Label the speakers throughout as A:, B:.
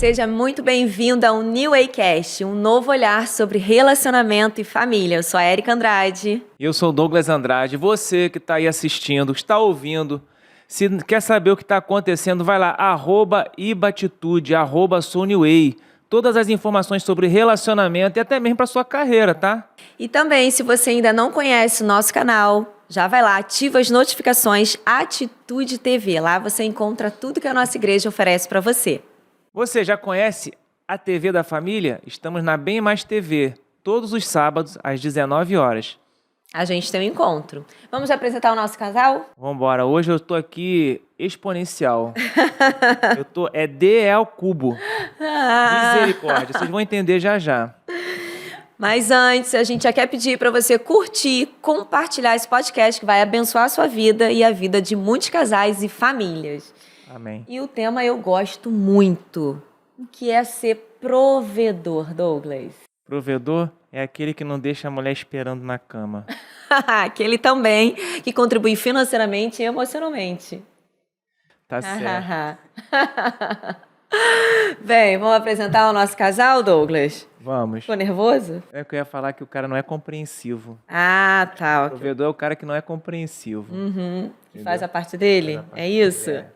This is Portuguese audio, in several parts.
A: Seja muito bem-vindo ao New Waycast, um novo olhar sobre relacionamento e família. Eu sou a Érica Andrade.
B: Eu sou o Douglas Andrade. Você que está aí assistindo, está ouvindo, se quer saber o que está acontecendo, vai lá, @ibatitude, @souneway. Todas as informações sobre relacionamento e até mesmo para sua carreira, tá?
A: E também, se você ainda não conhece o nosso canal, já vai lá, ativa as notificações Atitude TV. Lá você encontra tudo que a nossa igreja oferece para você.
B: Você já conhece a TV da família? Estamos na Bem Mais TV, todos os sábados às 19 horas.
A: A gente tem um encontro. Vamos apresentar o nosso casal?
B: Vambora, hoje eu tô aqui exponencial. É D ao cubo. Misericórdia, vocês vão entender já já.
A: Mas antes, a gente já quer pedir para você curtir, compartilhar esse podcast que vai abençoar a sua vida e a vida de muitos casais e famílias.
B: Amém.
A: E o tema eu gosto muito, que é ser provedor, Douglas.
B: Provedor é aquele que não deixa a mulher esperando na cama.
A: Aquele também que contribui financeiramente e emocionalmente.
B: Tá certo.
A: Bem, vamos apresentar o nosso casal, Douglas?
B: Vamos.
A: Ficou nervoso?
B: É que eu ia falar que o cara não é compreensivo.
A: Ah, tá.
B: O
A: Okay.
B: provedor é o cara que não é compreensivo.
A: Que faz a parte dele?
B: Faz a parte
A: é isso?
B: dele,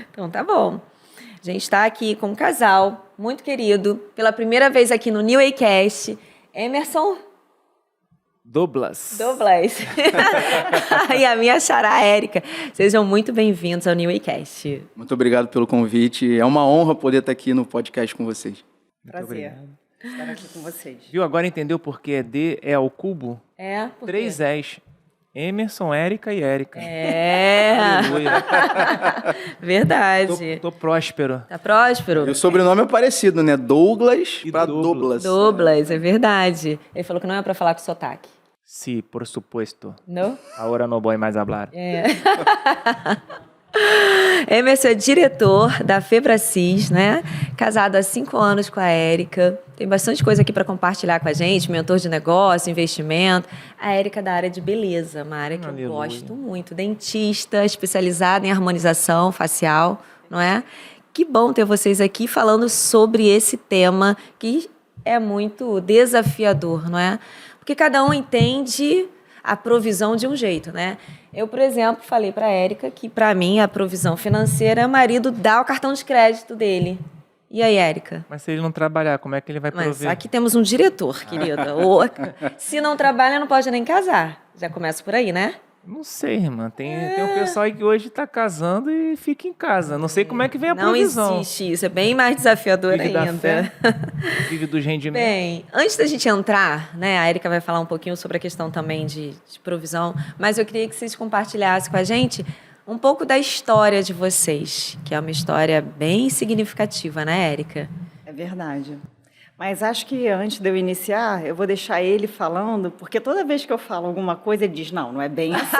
A: Então tá bom. A gente está aqui com um casal muito querido, pela primeira vez aqui no New Waycast, Emerson
B: Douglas.
A: E a minha xará Érica. Sejam muito bem-vindos ao New Waycast.
C: Muito obrigado pelo convite. É uma honra poder estar aqui no podcast com vocês.
D: Prazer estar aqui com vocês.
B: Viu? Agora entendeu por que D é ao cubo?
A: É? Por quê?
B: 3 S. Emerson, Érica e Érica.
A: É.
B: Aleluia.
A: Verdade.
B: Tô próspero.
A: Tá próspero?
C: E o sobrenome é parecido, né? Douglas para Douglas.
A: Douglas, é verdade. Ele falou que não é para falar com sotaque.
B: Sí, por supuesto.
A: Não?
B: Ahora no voy mais hablar.
A: Emerson é diretor da Febracis, né? Casado há 5 anos com a Érica. Tem bastante coisa aqui para compartilhar com a gente, mentor de negócio, investimento. A Érica é da área de beleza, uma área que
B: Aleluia.
A: eu gosto muito. Dentista, especializada em harmonização facial, não é? Que bom ter vocês aqui falando sobre esse tema que é muito desafiador, não é? Porque cada um entende a provisão de um jeito, né? Eu, por exemplo, falei para a Érica que, para mim, a provisão financeira é o marido dar o cartão de crédito dele. E aí, Érica?
B: Mas se ele não trabalhar, como é que ele vai prover?
A: Mas aqui temos um diretor, querida. Se não trabalha, não pode nem casar. Já começa por aí, né?
B: Não sei, irmã. Tem um pessoal aí que hoje tá casando e fica em casa. Não sei como é que vem a provisão.
A: Não existe isso. É bem mais desafiador
B: Vive da
A: ainda.
B: fé, vive dos rendimentos.
A: Bem, antes da gente entrar, né, a Érica vai falar um pouquinho sobre a questão também de provisão, mas eu queria que vocês compartilhassem com a gente um pouco da história de vocês, que é uma história bem significativa, né, Érica?
D: É verdade. Mas acho que antes de eu iniciar, eu vou deixar ele falando, porque toda vez que eu falo alguma coisa, ele diz, não é bem assim.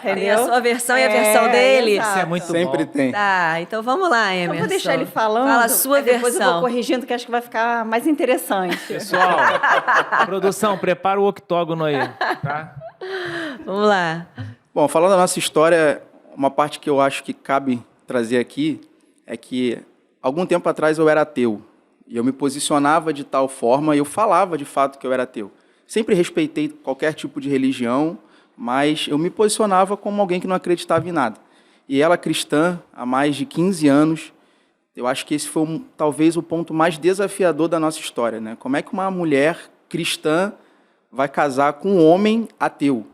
A: Tem
D: Entendeu?
A: a sua versão e a versão dele?
D: Exato.
B: Isso é muito
C: Sempre
B: bom.
C: tem.
A: Tá, então vamos lá, Emerson.
D: Eu vou deixar ele falando,
A: Fala a sua
D: aí depois eu vou
A: versão.
D: corrigindo, que acho que vai ficar mais interessante.
B: Pessoal, produção, prepara o octógono aí, tá?
A: Vamos lá.
C: Bom, falando da nossa história, uma parte que eu acho que cabe trazer aqui é que, algum tempo atrás, eu era ateu. E eu me posicionava de tal forma e eu falava de fato que eu era ateu. Sempre respeitei qualquer tipo de religião, mas eu me posicionava como alguém que não acreditava em nada. E ela, cristã, há mais de 15 anos, eu acho que esse foi talvez o ponto mais desafiador da nossa história, né? Como é que uma mulher cristã vai casar com um homem ateu?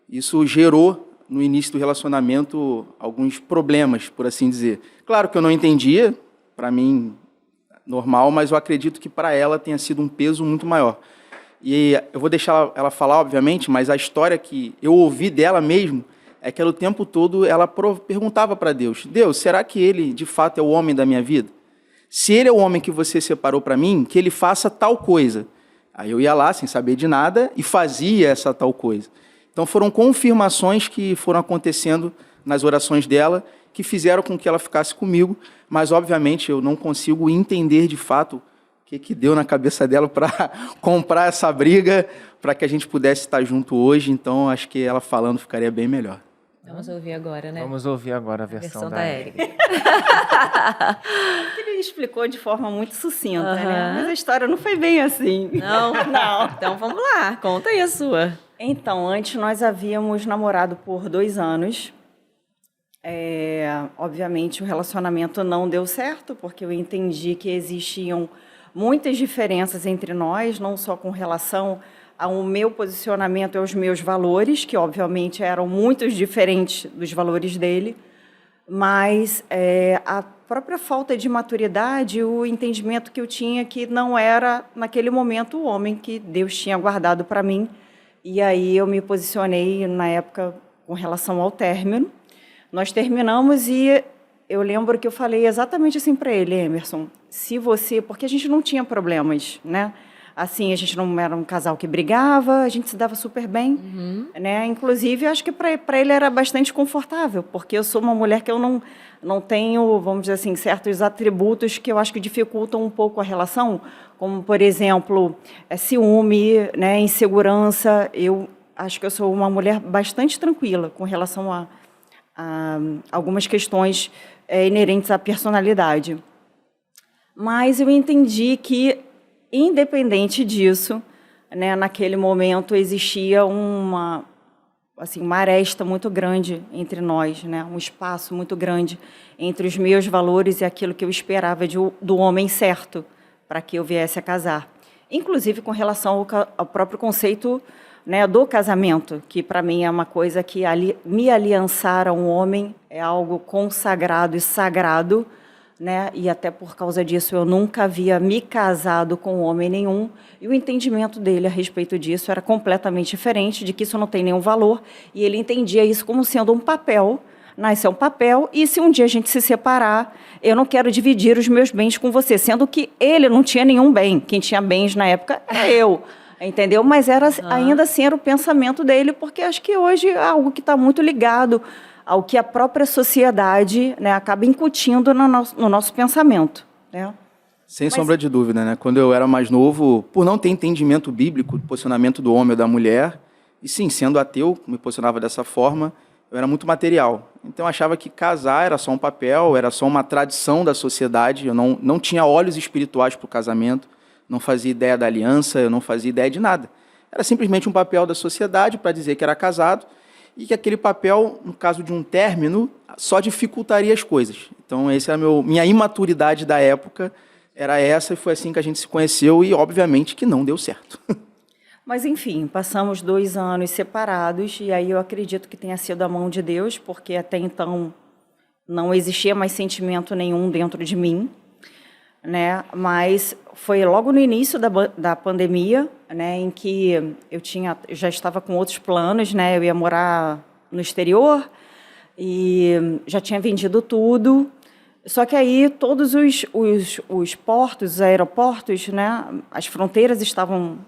C: Isso gerou, no início do relacionamento, alguns problemas, por assim dizer. Claro que eu não entendia, para mim, normal, mas eu acredito que para ela tenha sido um peso muito maior. E eu vou deixar ela falar, obviamente, mas a história que eu ouvi dela mesmo é que ela, o tempo todo ela perguntava para Deus, Deus, será que ele de fato é o homem da minha vida? Se ele é o homem que você separou para mim, que ele faça tal coisa. Aí eu ia lá, sem saber de nada, e fazia essa tal coisa. Então foram confirmações que foram acontecendo nas orações dela, que fizeram com que ela ficasse comigo, mas, obviamente, eu não consigo entender, de fato, o que deu na cabeça dela para comprar essa briga, para que a gente pudesse estar junto hoje. Então, acho que ela falando ficaria bem melhor.
A: Vamos ouvir agora, né?
B: Vamos ouvir agora a
A: A
B: versão
A: versão
B: da
A: da
B: Érica.
A: Érica.
D: Ele explicou de forma muito sucinta, né?
A: Aham.
D: Mas a história não foi bem assim.
A: Não?
D: Não.
A: Então vamos lá, conta aí a sua.
D: Então, antes nós havíamos namorado por 2 anos. Obviamente o relacionamento não deu certo, porque eu entendi que existiam muitas diferenças entre nós, não só com relação ao meu posicionamento e aos meus valores, que obviamente eram muito diferentes dos valores dele, mas a própria falta de maturidade, o entendimento que eu tinha que não era, naquele momento, o homem que Deus tinha guardado para mim. E aí eu me posicionei, na época, com relação ao término. Nós terminamos e eu lembro que eu falei exatamente assim para ele: Emerson, se você... Porque a gente não tinha problemas, né? Assim, a gente não era um casal que brigava, a gente se dava super bem, né? Inclusive, acho que para ele era bastante confortável, porque eu sou uma mulher que eu não tenho, vamos dizer assim, certos atributos que eu acho que dificultam um pouco a relação, como, por exemplo, ciúme, né, insegurança. Eu acho que eu sou uma mulher bastante tranquila com relação a algumas questões inerentes à personalidade. Mas eu entendi que, independente disso, né, naquele momento existia uma aresta muito grande entre nós, né, um espaço muito grande entre os meus valores e aquilo que eu esperava do homem certo para que eu viesse a casar. Inclusive com relação ao próprio conceito, né, do casamento, que para mim é uma coisa que me aliançar a um homem é algo consagrado e sagrado, né? E até por causa disso eu nunca havia me casado com homem nenhum, e o entendimento dele a respeito disso era completamente diferente, de que isso não tem nenhum valor, e ele entendia isso como sendo um papel. Isso é um papel, e se um dia a gente se separar, eu não quero dividir os meus bens com você, sendo que ele não tinha nenhum bem, quem tinha bens na época era eu, entendeu? Mas ainda assim era o pensamento dele, porque acho que hoje é algo que está muito ligado ao que a própria sociedade, né, acaba incutindo no nosso pensamento, né?
C: Sem sombra de dúvida, né? Quando eu era mais novo, por não ter entendimento bíblico do posicionamento do homem ou da mulher, e sim, sendo ateu, me posicionava dessa forma, eu era muito material. Então eu achava que casar era só um papel, era só uma tradição da sociedade, eu não tinha olhos espirituais para o casamento, não fazia ideia da aliança, eu não fazia ideia de nada. Era simplesmente um papel da sociedade para dizer que era casado, e que aquele papel, no caso de um término, só dificultaria as coisas. Então, essa é minha imaturidade da época, era essa, e foi assim que a gente se conheceu, e obviamente que não deu certo.
D: Mas, enfim, passamos 2 anos separados, e aí eu acredito que tenha sido a mão de Deus, porque até então não existia mais sentimento nenhum dentro de mim, né? Mas foi logo no início da pandemia, né, em que eu já estava com outros planos, né? Eu ia morar no exterior e já tinha vendido tudo. Só que aí todos os portos, os aeroportos, né, as fronteiras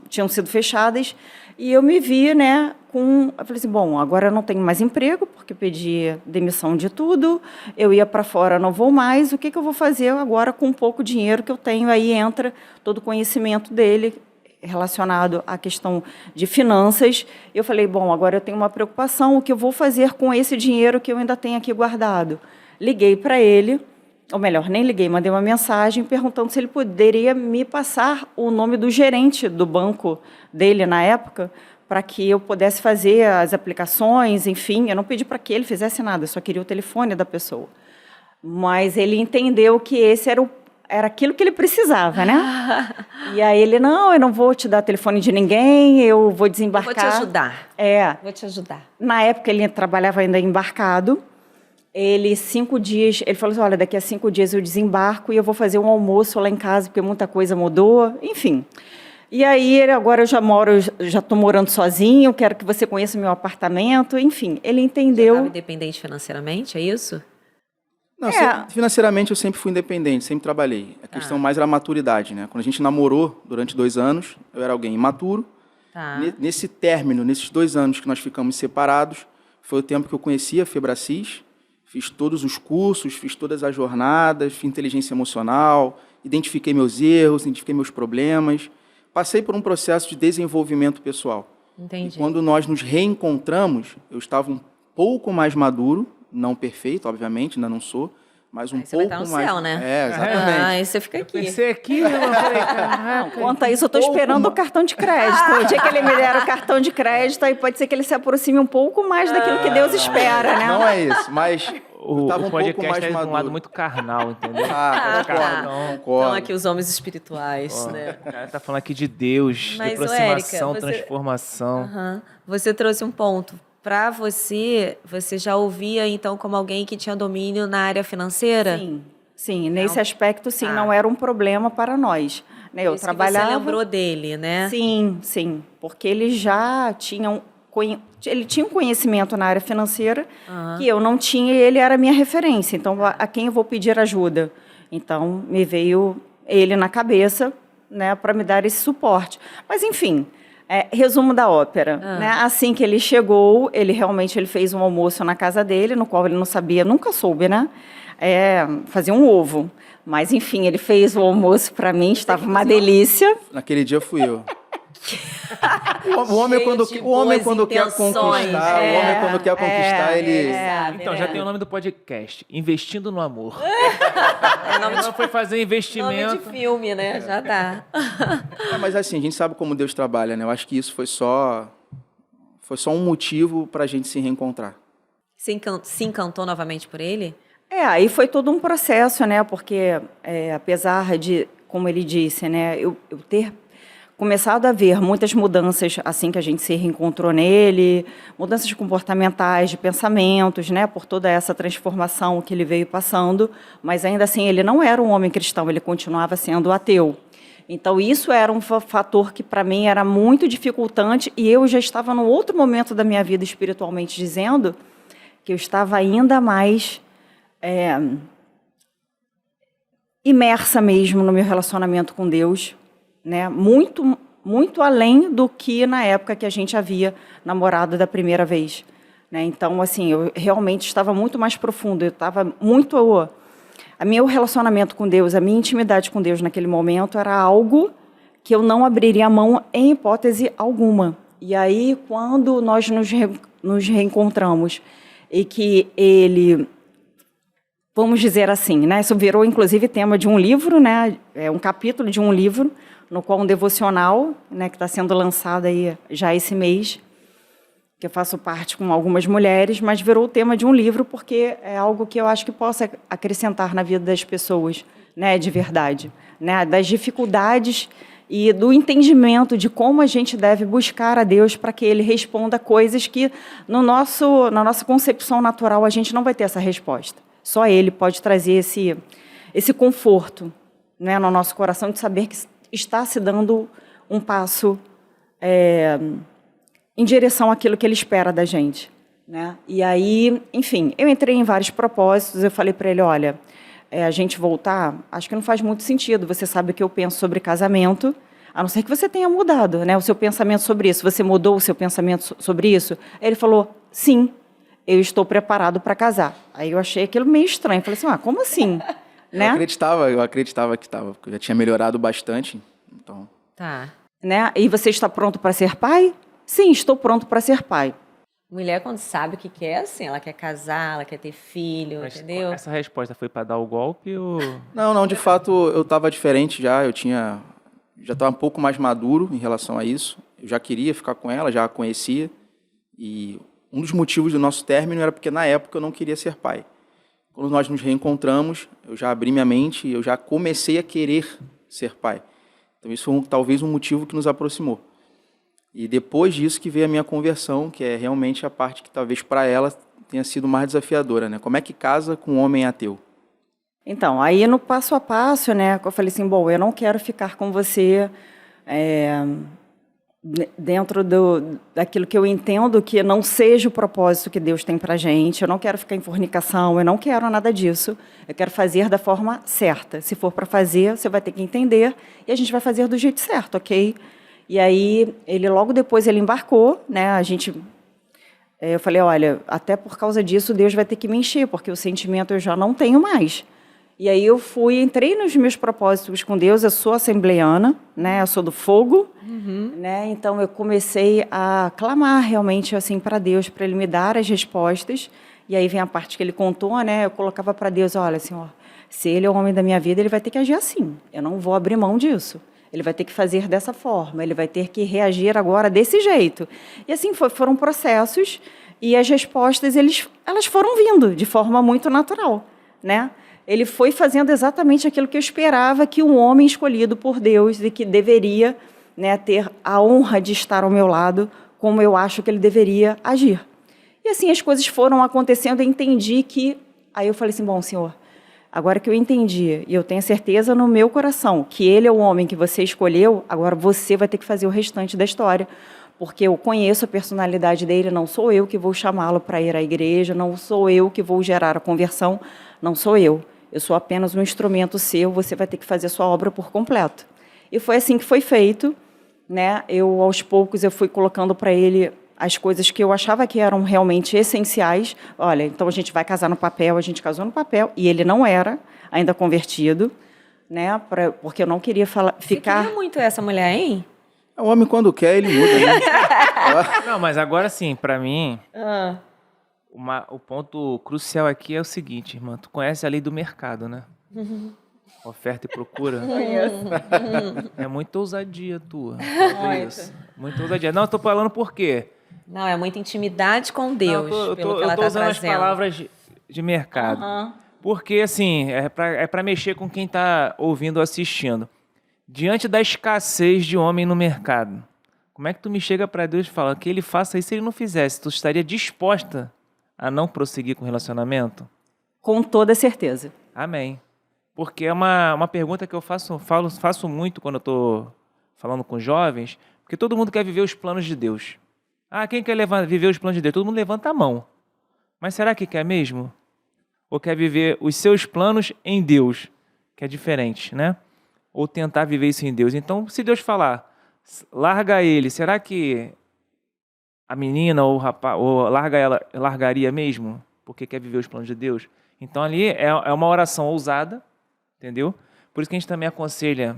D: tinham sido fechadas, e eu me vi, né, eu falei assim, bom, agora eu não tenho mais emprego, porque pedi demissão de tudo, eu ia para fora, não vou mais, o que eu vou fazer agora com o pouco dinheiro que eu tenho? Aí entra todo o conhecimento dele relacionado à questão de finanças. Eu falei, bom, agora eu tenho uma preocupação, o que eu vou fazer com esse dinheiro que eu ainda tenho aqui guardado? Liguei para ele, ou melhor, nem liguei, mandei uma mensagem perguntando se ele poderia me passar o nome do gerente do banco dele na época, para que eu pudesse fazer as aplicações, enfim. Eu não pedi para que ele fizesse nada, eu só queria o telefone da pessoa. Mas ele entendeu que esse era aquilo que ele precisava, né? E aí ele, não, eu não vou te dar telefone de ninguém, eu vou desembarcar.
A: Eu vou te ajudar. Vou te ajudar.
D: Na época ele trabalhava ainda embarcado. Ele, 5 dias, ele falou assim, olha, daqui a 5 dias eu desembarco e eu vou fazer um almoço lá em casa, porque muita coisa mudou, enfim. E aí, agora eu já estou morando sozinho, quero que você conheça meu apartamento, enfim. Ele entendeu... Você
A: estava independente financeiramente, é isso?
C: Não, financeiramente eu sempre fui independente, sempre trabalhei. A questão mais era a maturidade, né? Quando a gente namorou durante 2 anos, eu era alguém imaturo. Nesse término, nesses 2 anos que nós ficamos separados, foi o tempo que eu conheci a Febracis. Fiz todos os cursos, fiz todas as jornadas, fiz inteligência emocional, identifiquei meus erros, identifiquei meus problemas. Passei por um processo de desenvolvimento pessoal.
A: Entendi.
C: E quando nós nos reencontramos, eu estava pouco mais maduro, não perfeito, obviamente, ainda não sou, mas um
A: Aí você vai
C: pouco
A: estar no
C: mais...
A: céu, né?
C: Exatamente.
A: Aí você fica aqui.
B: Pensei aqui, eu falei, caraca.
D: Quanto a isso, eu estou esperando o cartão de crédito. O dia que ele me der o cartão de crédito, aí pode ser que ele se aproxime um pouco mais daquilo que Deus espera, né?
C: Não é isso, mas eu
B: O
C: tava um pouco
B: podcast
C: mais
B: é de um
C: maduro.
B: lado muito carnal, entendeu?
C: Ah,
B: Cartão.
C: concordo.
A: Então, aqui os homens espirituais, né?
B: O cara tá falando aqui de Deus,
A: Mas,
B: de
A: ô,
B: aproximação,
A: Érica, você-
B: transformação.
A: Aham. Você trouxe um ponto. Para você, você já ouvia, então, como alguém que tinha domínio na área financeira?
D: Sim, nesse aspecto, sim, não era um problema para nós. Né? Eu
A: Isso
D: trabalhava...
A: que você lembrou dele, né?
D: Sim, porque ele já tinha ele tinha um conhecimento na área financeira que eu não tinha e ele era a minha referência. Então, a quem eu vou pedir ajuda? Então, me veio ele na cabeça, né, para me dar esse suporte. Mas, enfim, resumo da ópera. Né? Assim que ele chegou, ele fez um almoço na casa dele, no qual ele não sabia, nunca soube, né? Fazer um ovo. Mas, enfim, ele fez o almoço para mim, estava uma delícia.
C: Naquele dia fui eu. O homem quando quer conquistar, ele...
B: Então, já tem o nome do podcast, Investindo no Amor.
A: Nome
B: Não foi fazer
A: Nome
B: investimento.
A: de filme, né? Já dá.
C: Mas assim, a gente sabe como Deus trabalha, né? Eu acho que isso foi só um motivo para a gente se reencontrar.
A: Se encantou novamente por ele?
D: Aí foi todo um processo, né? Porque apesar de, como ele disse, né, eu ter começado a ver muitas mudanças assim que a gente se reencontrou nele, mudanças comportamentais, de pensamentos, né, por toda essa transformação que ele veio passando, mas ainda assim ele não era um homem cristão, ele continuava sendo ateu. Então isso era um fator que para mim era muito dificultante e eu já estava num outro momento da minha vida espiritualmente dizendo que eu estava ainda mais imersa mesmo no meu relacionamento com Deus, né? Muito, muito além do que na época que a gente havia namorado da primeira vez. Né? Então, assim, eu realmente estava muito mais profundo, eu estava muito... O meu relacionamento com Deus, a minha intimidade com Deus naquele momento era algo que eu não abriria a mão em hipótese alguma. E aí, quando nós nos reencontramos e que ele... Vamos dizer assim, né? Isso virou, inclusive, tema de um livro, né? Um capítulo de um livro, no qual um devocional, né, que está sendo lançado aí já esse mês, que eu faço parte com algumas mulheres, mas virou o tema de um livro porque é algo que eu acho que possa acrescentar na vida das pessoas, né, de verdade, né, das dificuldades e do entendimento de como a gente deve buscar a Deus para que Ele responda coisas que na nossa concepção natural a gente não vai ter essa resposta. Só Ele pode trazer esse conforto, né, no nosso coração de saber que está se dando um passo em direção àquilo que Ele espera da gente. Né? E aí, enfim, eu entrei em vários propósitos, eu falei para ele, olha, a gente voltar, acho que não faz muito sentido, você sabe o que eu penso sobre casamento, a não ser que você tenha mudado, né, o seu pensamento sobre isso, você mudou o seu pensamento sobre isso? Aí ele falou, sim, eu estou preparado para casar. Aí eu achei aquilo meio estranho, falei assim, como assim? Né?
C: Eu acreditava que estava, porque eu já tinha melhorado bastante. Então...
A: Tá.
D: Né? E você está pronto para ser pai? Sim, estou pronto para ser pai.
A: Mulher, quando sabe o que quer, assim, ela quer casar, ela quer ter filho,
B: Mas
A: entendeu?
B: essa resposta foi para dar o golpe ou...
C: Não, de fato, eu estava diferente já, já estava um pouco mais maduro em relação a isso. Eu já queria ficar com ela, já a conhecia. E um dos motivos do nosso término era porque, na época, eu não queria ser pai. Quando nós nos reencontramos, eu já abri minha mente e eu já comecei a querer ser pai. Então, isso foi talvez um motivo que nos aproximou. E depois disso que veio a minha conversão, que é realmente a parte que talvez para ela tenha sido mais desafiadora, né? Como é que casa com um homem ateu?
D: Então, aí no passo a passo, né, eu falei assim, bom, eu não quero ficar com você dentro daquilo que eu entendo que não seja o propósito que Deus tem pra gente, eu não quero ficar em fornicação, eu não quero nada disso, eu quero fazer da forma certa. Se for para fazer, você vai ter que entender e a gente vai fazer do jeito certo, ok? E aí, logo depois ele embarcou, né, eu falei, olha, até por causa disso Deus vai ter que me encher, porque o sentimento eu já não tenho mais. E aí eu entrei nos meus propósitos com Deus, eu sou assembleiana, né? Eu sou do fogo, né? Então eu comecei a clamar realmente assim para Deus, para Ele me dar as respostas. E aí vem a parte que Ele contou, né? Eu colocava para Deus, olha, Senhor, se Ele é o homem da minha vida, Ele vai ter que agir assim. Eu não vou abrir mão disso. Ele vai ter que fazer dessa forma, ele vai ter que reagir agora desse jeito. E assim foram processos e as respostas elas foram vindo de forma muito natural, né? Ele foi fazendo exatamente aquilo que eu esperava que um homem escolhido por Deus e que deveria, né, ter a honra de estar ao meu lado, como eu acho que ele deveria agir. E assim as coisas foram acontecendo, eu entendi que... Aí eu falei assim, bom, Senhor, agora que eu entendi, e eu tenho certeza no meu coração que ele é o homem que você escolheu, agora você vai ter que fazer o restante da história, porque eu conheço a personalidade dele, não sou eu que vou chamá-lo para ir à igreja, não sou eu que vou gerar a conversão, não sou eu. Eu sou apenas um instrumento seu, você vai ter que fazer a sua obra por completo. E foi assim que foi feito, né? Aos poucos, eu fui colocando para ele as coisas que eu achava que eram realmente essenciais. Olha, então a gente vai casar no papel, a gente casou no papel, e ele não era ainda convertido, né? Porque eu não queria ficar...
A: Você queria muito essa mulher, hein?
C: O homem, quando quer, ele muda, né?
B: Não, mas agora sim, pra mim, o ponto crucial aqui é o seguinte, irmã. Tu conhece a lei do mercado, né? Oferta e procura. É muita ousadia tua. Isso. Muita ousadia. Não, eu tô falando por quê?
A: Não, é muita intimidade com Deus,
B: Não,
A: pelo que ela
B: eu tô
A: está
B: usando
A: trazendo.
B: as palavras de mercado. Porque, assim, é pra mexer com quem tá ouvindo ou assistindo. Diante da escassez de homem no mercado, como é que tu me chega para Deus e fala que ele faça isso se ele não fizesse? Tu estaria disposta a não prosseguir com o relacionamento?
D: Com toda certeza.
B: Amém. Porque é uma pergunta que eu faço muito quando eu estou falando com jovens, porque todo mundo quer viver os planos de Deus. Ah, quem quer viver os planos de Deus? Todo mundo levanta a mão. Mas será que quer mesmo? Ou quer viver os seus planos em Deus, que é diferente, né? Ou tentar viver isso em Deus. Então, se Deus falar, larga ele, será que a menina ou o rapaz, ou largaria mesmo? Porque quer viver os planos de Deus? Então, ali é uma oração ousada, entendeu? Por isso que a gente também aconselha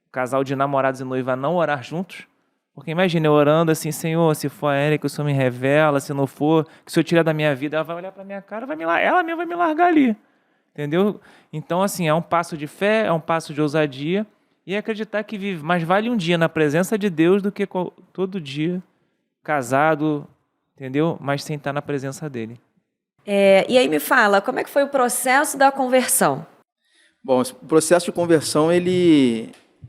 B: o casal de namorados e noiva a não orar juntos. Porque imagina eu orando assim, Senhor, se for a Érica, que o Senhor me revela, se não for, que o Senhor tira da minha vida, ela vai olhar para minha cara, ela mesma vai me largar ali. Entendeu? Então, assim, é um passo de fé, é um passo de ousadia e acreditar que vive mais vale um dia na presença de Deus do que todo dia casado, entendeu? Mas sem estar na presença dele.
A: E aí me fala, como é que foi o processo da conversão?
C: Bom, o processo de conversão,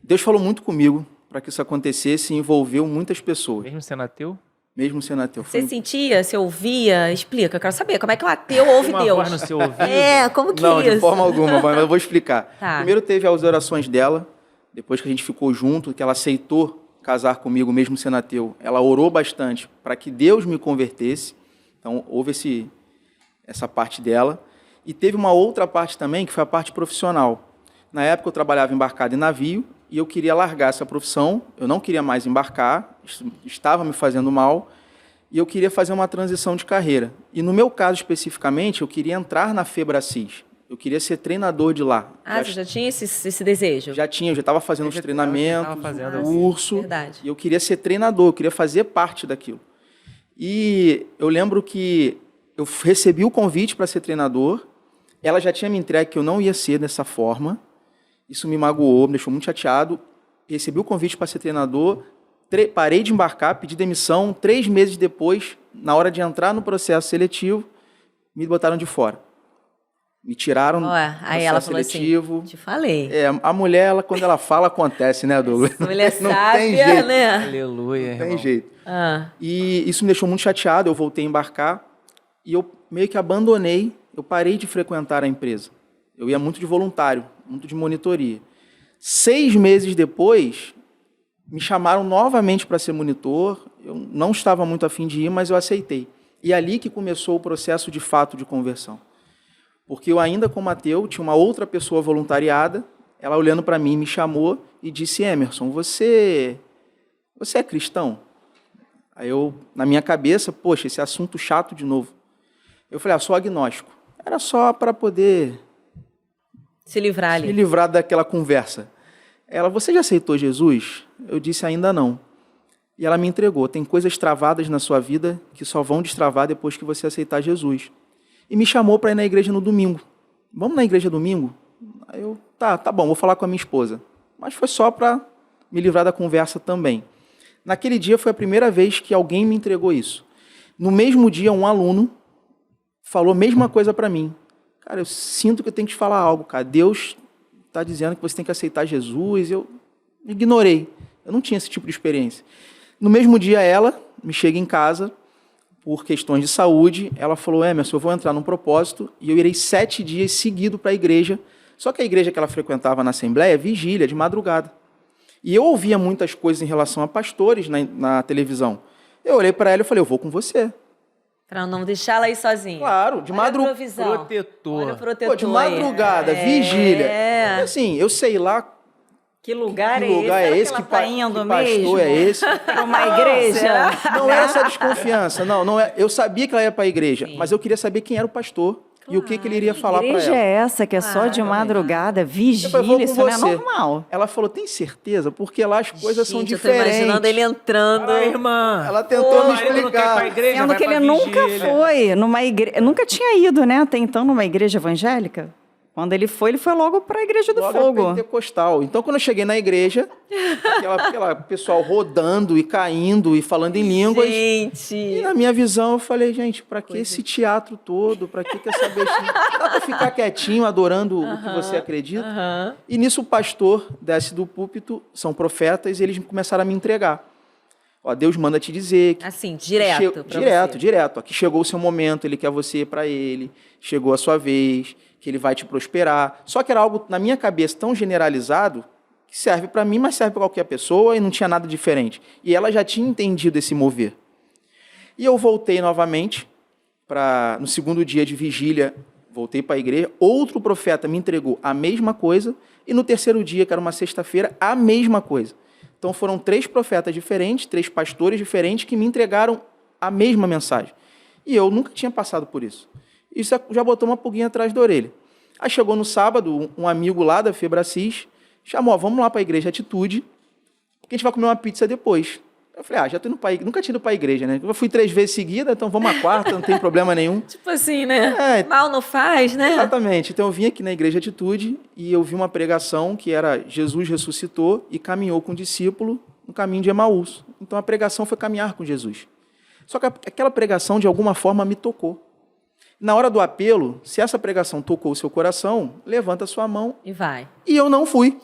C: Deus falou muito comigo para que isso acontecesse e envolveu muitas pessoas.
B: Mesmo sendo ateu?
C: Mesmo sendo ateu.
A: Você sentia, você ouvia? Explica, eu quero saber, como é que o ateu ouve
B: Uma
A: Deus?
B: voz no seu ouvido?
A: Como que
C: Não,
A: é isso?
C: de forma alguma, mas eu vou explicar.
A: Tá.
C: Primeiro teve as orações dela, depois que a gente ficou junto, que ela aceitou casar comigo, mesmo sendo ateu. Ela orou bastante para que Deus me convertesse. Então, houve essa parte dela. E teve uma outra parte também, que foi a parte profissional. Na época, eu trabalhava embarcado em navio e eu queria largar essa profissão. Eu não queria mais embarcar, estava me fazendo mal. E eu queria fazer uma transição de carreira. E no meu caso, especificamente, eu queria entrar na Febracis. Eu queria ser treinador de lá.
A: Você já tinha esse desejo?
C: Já tinha, eu já estava fazendo os treinamentos, o curso.
A: Verdade.
C: E eu queria ser treinador, eu queria fazer parte daquilo. E eu lembro que eu recebi o convite para ser treinador. Ela já tinha me entregue que eu não ia ser dessa forma. Isso me magoou, me deixou muito chateado. Recebi o convite para ser treinador. Parei de embarcar, pedi demissão. 3 meses depois, na hora de entrar no processo seletivo, me botaram de fora. Me tiraram do
A: Aí ela
C: processo
A: falou
C: seletivo.
A: assim, te falei.
C: A mulher, quando ela fala, acontece, né, Douglas?
A: A mulher
C: Não
A: sábia,
C: tem jeito.
A: né?
B: Aleluia,
C: Não tem
B: irmão.
C: jeito. E isso me deixou muito chateado, eu voltei a embarcar e eu meio que abandonei, eu parei de frequentar a empresa. Eu ia muito de voluntário, muito de monitoria. 6 meses depois, me chamaram novamente para ser monitor. Eu não estava muito afim de ir, mas eu aceitei. E é ali que começou o processo de fato de conversão. Porque eu ainda como ateu, tinha uma outra pessoa voluntariada, ela olhando para mim me chamou e disse, Emerson, você é cristão? Aí eu, na minha cabeça, poxa, esse assunto chato de novo. Eu falei, sou agnóstico. Era só para poder
A: Se livrar
C: me
A: ali.
C: livrar daquela conversa. Ela, você já aceitou Jesus? Eu disse, ainda não. E ela me entregou. Tem coisas travadas na sua vida que só vão destravar depois que você aceitar Jesus. E me chamou para ir na igreja no domingo. Vamos na igreja domingo? Aí eu, tá bom, vou falar com a minha esposa. Mas foi só para me livrar da conversa também. Naquele dia foi a primeira vez que alguém me entregou isso. No mesmo dia, um aluno falou a mesma coisa para mim. Cara, eu sinto que eu tenho que te falar algo, cara. Deus está dizendo que você tem que aceitar Jesus. Eu ignorei. Eu não tinha esse tipo de experiência. No mesmo dia, ela me chega em casa, por questões de saúde. Ela falou, Emerson, eu vou entrar num propósito e eu irei 7 dias seguidos para a igreja. Só que a igreja que ela frequentava na Assembleia é vigília, de madrugada. E eu ouvia muitas coisas em relação a pastores na televisão. Eu olhei para ela e falei, eu vou com você.
A: Pra não deixar ela aí sozinha.
C: Claro, de madrugada.
B: Protetor.
A: Olha o protetor.
C: De madrugada, vigília.
A: É.
C: Assim, eu sei lá
D: Que lugar
C: que lugar
D: é
C: é
D: esse?
C: esse,
D: Será
C: que,
D: que ela tá indo
C: que pastor
D: mesmo?
C: é esse.
D: Para uma igreja?
C: Não é essa desconfiança, não é. Eu sabia que ela ia para a igreja, mas eu queria saber quem era o pastor e o que ele iria falar para
D: igreja
C: ela.
D: é essa que é só de madrugada,
C: Eu
D: vigília,
C: falei, vou com
D: isso não é
C: você.
D: normal.
C: Ela falou, tem certeza? Porque lá as coisas são
A: Gente, eu tô
C: diferentes.
A: imaginando ele entrando.
B: Ai, irmã.
C: Ela tentou me
B: Marido não quer ir
C: explicar.
B: pra igreja,
D: Sendo
B: vai
D: que
B: pra
D: ele nunca
B: vigília.
D: foi numa igreja, nunca tinha ido, né, até então, numa igreja evangélica. Quando ele foi logo para a igreja do
C: Logo
D: fogo.
C: pentecostal. Então, quando eu cheguei na igreja, aquela pessoal rodando e caindo e falando em línguas. E
A: Gente.
C: na minha visão, eu falei, gente, para que esse teatro todo? Para que essa bestinha? Dá para ficar quietinho, adorando o que você acredita? E nisso o pastor desce do púlpito, são profetas, e eles começaram a me entregar. Ó, Deus manda te dizer que
A: Assim, direto. pra você.
C: direto. Aqui chegou o seu momento, ele quer você para ele, chegou a sua vez, que ele vai te prosperar. Só que era algo, na minha cabeça, tão generalizado, que serve para mim, mas serve para qualquer pessoa, e não tinha nada diferente. E ela já tinha entendido esse mover. E eu voltei novamente, no segundo dia de vigília, voltei para a igreja, outro profeta me entregou a mesma coisa, e no terceiro dia, que era uma sexta-feira, a mesma coisa. Então foram 3 profetas diferentes, 3 pastores diferentes que me entregaram a mesma mensagem. E eu nunca tinha passado por isso. Isso já botou uma pulguinha atrás da orelha. Aí chegou no sábado, um amigo lá da Febracis chamou, vamos lá para a igreja Atitude, porque a gente vai comer uma pizza depois. Eu falei, já tô indo nunca tinha ido para a igreja, né? Eu fui 3 vezes seguida, então vamos à quarta, não tem problema nenhum.
A: Tipo assim, né? Mal não faz, né?
C: Exatamente. Então eu vim aqui na igreja Atitude e eu vi uma pregação que era Jesus ressuscitou e caminhou com o discípulo no caminho de Emaús. Então a pregação foi caminhar com Jesus. Só que aquela pregação de alguma forma me tocou. Na hora do apelo, se essa pregação tocou o seu coração, levanta a sua mão.
A: E vai.
C: E eu não fui.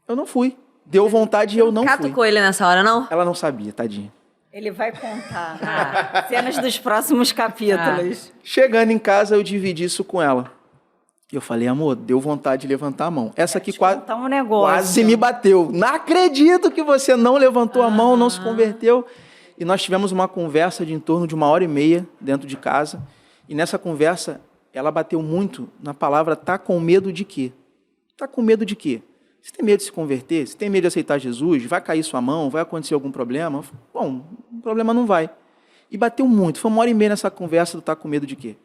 C: Eu não fui. Deu vontade e eu não fui.
A: Catucou ele nessa hora, não?
C: Ela não sabia, tadinha.
D: Ele vai contar cenas dos próximos capítulos.
C: Chegando em casa, eu dividi isso com ela. Eu falei, amor, deu vontade de levantar a mão. Essa aqui
D: Contar um negócio.
C: quase me bateu. Não acredito que você não levantou a mão, não se converteu. E nós tivemos uma conversa de em torno de 1h30 dentro de casa. E nessa conversa, ela bateu muito na palavra tá com medo de quê? Tá com medo de quê? Você tem medo de se converter? Você tem medo de aceitar Jesus? Vai cair sua mão? Vai acontecer algum problema? Bom, o problema não vai. E bateu muito. Foi 1h30 nessa conversa do tá com medo de quê?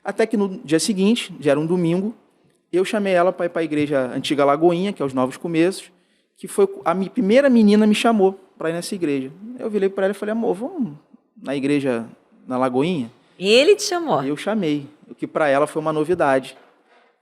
C: Até que no dia seguinte, já era um domingo, eu chamei ela para ir para a igreja Antiga Lagoinha, que é os Novos Começos, que foi a primeira menina me chamou para ir nessa igreja. Eu virei para ela e falei, amor, vamos na igreja na Lagoinha?
A: E ele te chamou.
C: E eu chamei, o que para ela foi uma novidade.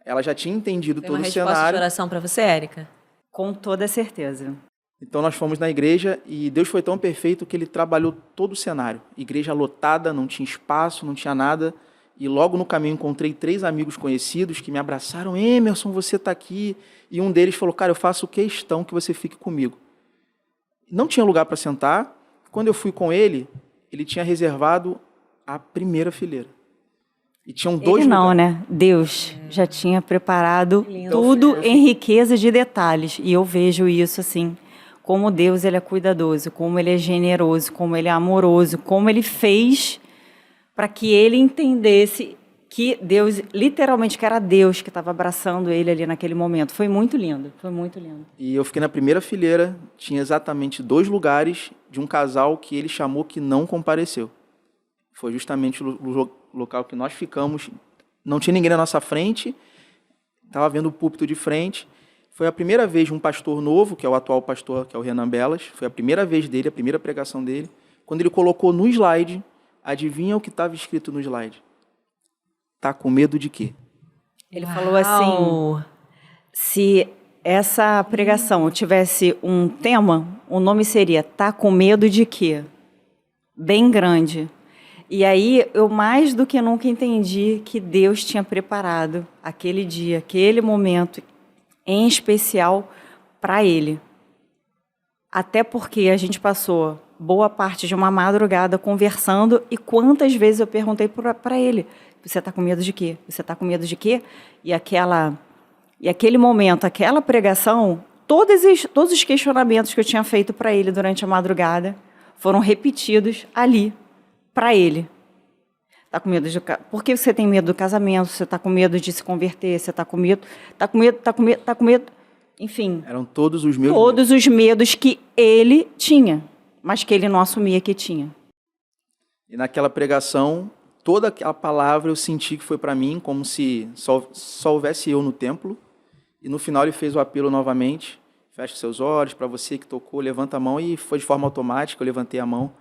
C: Ela já tinha entendido
A: Foi
C: todo
A: uma
C: o
A: resposta
C: cenário.
A: de oração para você, Érica?
D: Com toda certeza.
C: Então nós fomos na igreja e Deus foi tão perfeito que ele trabalhou todo o cenário. Igreja lotada, não tinha espaço, não tinha nada. E logo no caminho encontrei 3 amigos conhecidos que me abraçaram. Emerson, você está aqui. E um deles falou, cara, eu faço questão que você fique comigo. Não tinha lugar para sentar. Quando eu fui com ele, ele tinha reservado a primeira fileira. E tinham 2
D: Ele não,
C: lugares.
D: né? Deus já tinha preparado
A: Lindo.
D: tudo em riqueza de detalhes. E eu vejo isso assim, como Deus ele é cuidadoso, como ele é generoso, como ele é amoroso, como ele fez para que ele entendesse que Deus, literalmente, que era Deus que estava abraçando ele ali naquele momento. Foi muito lindo, foi muito lindo.
C: E eu fiquei na primeira fileira, tinha exatamente 2 lugares de um casal que ele chamou que não compareceu. Foi justamente o local que nós ficamos, não tinha ninguém na nossa frente, estava vendo o púlpito de frente. Foi a primeira vez de um pastor novo, que é o atual pastor, que é o Renan Belas. Foi a primeira vez dele, a primeira pregação dele. Quando ele colocou no slide, adivinha o que estava escrito no slide? Tá com medo de quê?
D: Ele falou assim, se essa pregação tivesse um tema, o nome seria Tá com medo de quê? Bem grande. E aí, eu mais do que nunca entendi que Deus tinha preparado aquele dia, aquele momento, em especial para ele. Até porque a gente passou boa parte de uma madrugada conversando e quantas vezes eu perguntei para ele, você está com medo de quê? Você está com medo de quê? E aquele momento, aquela pregação, todos os questionamentos que eu tinha feito para ele durante a madrugada foram repetidos ali, para ele. Tá com medo de... Por que você tem medo do casamento? Você está com medo de se converter? Você está com medo? Está com medo? Está com medo? Está com medo? Enfim.
C: Eram todos os meus
D: todos os medos que ele tinha, mas que ele não assumia que tinha.
C: E naquela pregação, toda aquela palavra eu senti que foi para mim, como se só houvesse eu no templo. E no final ele fez o apelo novamente. Feche seus olhos, para você que tocou, levanta a mão. E foi de forma automática, eu levantei a mão.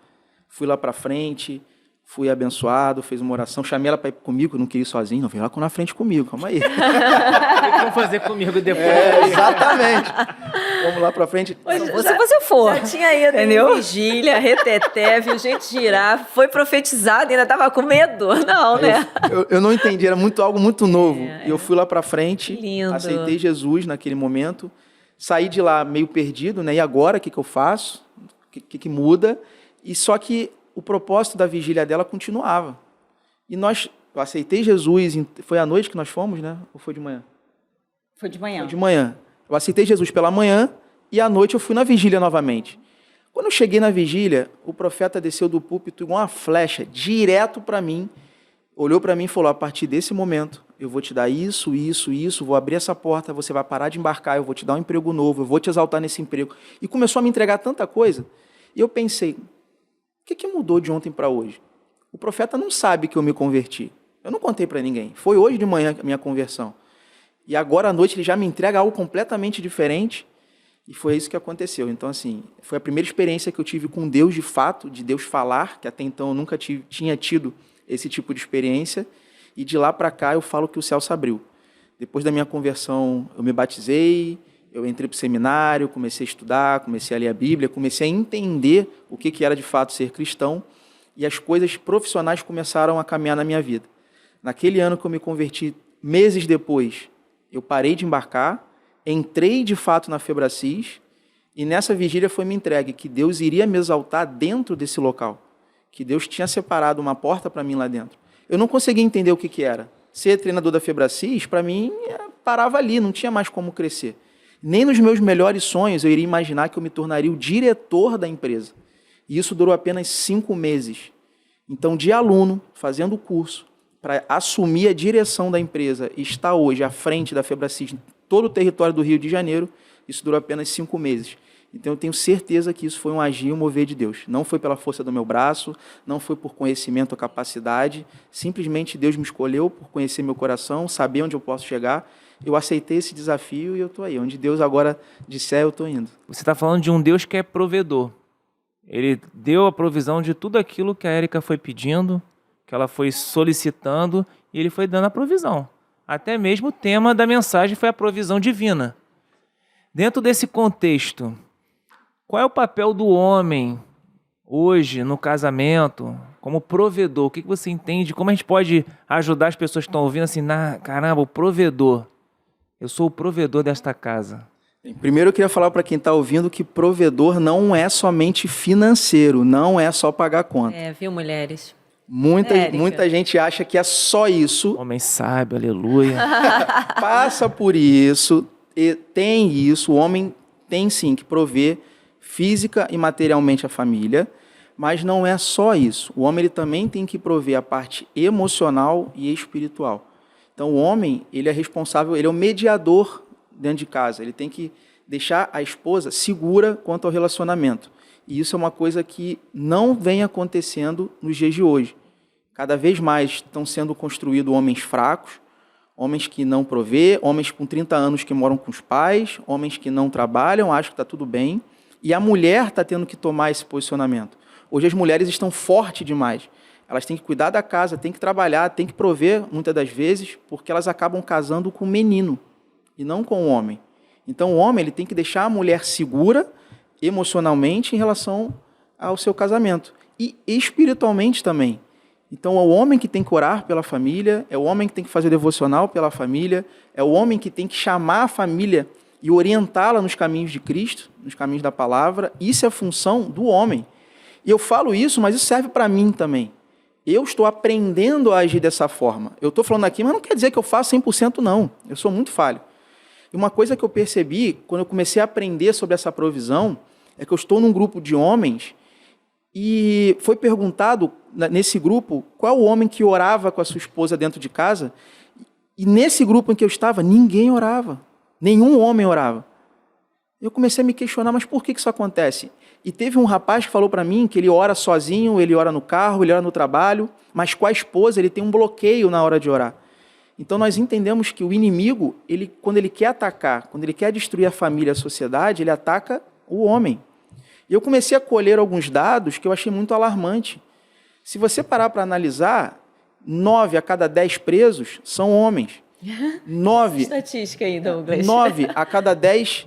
C: Fui lá para frente, fui abençoado, fiz uma oração. Chamei ela para ir comigo, não queria ir sozinho. Não, veio lá na frente comigo, calma aí.
B: O que vão fazer comigo depois?
C: Exatamente. Vamos lá para frente.
A: Se você for. Já tinha ido
D: Entendeu?
A: em vigília, reteté, viu gente girar, foi profetizado e ainda estava com medo? Não, né?
C: Eu não entendi, era algo muito novo. E eu fui lá para frente,
A: lindo.
C: aceitei Jesus naquele momento, saí de lá meio perdido, né? E agora, o que eu faço? O que muda? E só que o propósito da vigília dela continuava. E eu aceitei Jesus, foi à noite que nós fomos, né? Ou foi de manhã?
D: Foi de manhã.
C: Foi de manhã. Eu aceitei Jesus pela manhã e à noite eu fui na vigília novamente. Quando eu cheguei na vigília, o profeta desceu do púlpito igual uma flecha, direto para mim, olhou para mim e falou, a partir desse momento, eu vou te dar isso, vou abrir essa porta, você vai parar de embarcar, eu vou te dar um emprego novo, eu vou te exaltar nesse emprego. E começou a me entregar tanta coisa, e eu pensei, o que mudou de ontem para hoje? O profeta não sabe que eu me converti. Eu não contei para ninguém. Foi hoje de manhã a minha conversão. E agora à noite ele já me entrega algo completamente diferente. E foi isso que aconteceu. Então, assim, foi a primeira experiência que eu tive com Deus de fato, de Deus falar, que até então eu nunca tinha tido esse tipo de experiência. E de lá para cá eu falo que o céu se abriu. Depois da minha conversão, eu me batizei, eu entrei para o seminário, comecei a estudar, comecei a ler a Bíblia, comecei a entender o que era de fato ser cristão. E as coisas profissionais começaram a caminhar na minha vida. Naquele ano que eu me converti, meses depois, eu parei de embarcar, entrei de fato na Febracis, e nessa vigília foi me entregue que Deus iria me exaltar dentro desse local, que Deus tinha separado uma porta para mim lá dentro. Eu não conseguia entender o que era. Ser treinador da Febracis, para mim, parava ali, não tinha mais como crescer. Nem nos meus melhores sonhos eu iria imaginar que eu me tornaria o diretor da empresa. E isso durou apenas 5 meses. Então, de aluno, fazendo o curso, para assumir a direção da empresa e estar hoje à frente da Febracis em todo o território do Rio de Janeiro, isso durou apenas 5 meses. Então, eu tenho certeza que isso foi um agir e um mover de Deus. Não foi pela força do meu braço, não foi por conhecimento ou capacidade, simplesmente Deus me escolheu por conhecer meu coração, saber onde eu posso chegar. Eu aceitei esse desafio e eu estou aí. Onde Deus agora disser, eu estou indo.
B: Você está falando de um Deus que é provedor. Ele deu a provisão de tudo aquilo que a Érica foi pedindo, que ela foi solicitando, e ele foi dando a provisão. Até mesmo o tema da mensagem foi a provisão divina. Dentro desse contexto, qual é o papel do homem hoje no casamento como provedor? O que você entende? Como a gente pode ajudar as pessoas que estão ouvindo assim, caramba, o provedor. Eu sou o provedor desta casa.
C: Primeiro eu queria falar para quem está ouvindo que provedor não é somente financeiro, não é só pagar conta.
A: Viu, mulheres?
C: Muita gente acha que é só isso.
B: Homem sábio, aleluia.
C: Passa por isso, tem isso, o homem tem sim que prover física e materialmente a família, mas não é só isso. O homem ele também tem que prover a parte emocional e espiritual. Então o homem ele é responsável, ele é o mediador dentro de casa, ele tem que deixar a esposa segura quanto ao relacionamento. E isso é uma coisa que não vem acontecendo nos dias de hoje. Cada vez mais estão sendo construídos homens fracos, homens que não provê, homens com 30 anos que moram com os pais, homens que não trabalham, acham que está tudo bem. E a mulher está tendo que tomar esse posicionamento. Hoje as mulheres estão fortes demais. Elas têm que cuidar da casa, têm que trabalhar, têm que prover, muitas das vezes, porque elas acabam casando com o menino e não com o homem. Então o homem ele tem que deixar a mulher segura emocionalmente em relação ao seu casamento. E espiritualmente também. Então é o homem que tem que orar pela família, é o homem que tem que fazer devocional pela família, é o homem que tem que chamar a família e orientá-la nos caminhos de Cristo, nos caminhos da palavra. Isso é a função do homem. E eu falo isso, mas isso serve para mim também. Eu estou aprendendo a agir dessa forma. Eu estou falando aqui, mas não quer dizer que eu faço 100% não. Eu sou muito falho. E uma coisa que eu percebi, quando eu comecei a aprender sobre essa provisão, é que eu estou num grupo de homens e foi perguntado nesse grupo qual o homem que orava com a sua esposa dentro de casa. E nesse grupo em que eu estava, ninguém orava. Nenhum homem orava. Eu comecei a me questionar, mas por que isso acontece? E teve um rapaz que falou para mim que ele ora sozinho, ele ora no carro, ele ora no trabalho, mas com a esposa ele tem um bloqueio na hora de orar. Então nós entendemos que o inimigo, quando ele quer atacar, quando ele quer destruir a família, a sociedade, ele ataca o homem. E eu comecei a colher alguns dados que eu achei muito alarmante. Se você parar para analisar, 9 a cada 10 presos são homens. 9,
A: Estatística aí, Douglas.
C: 9 a cada 10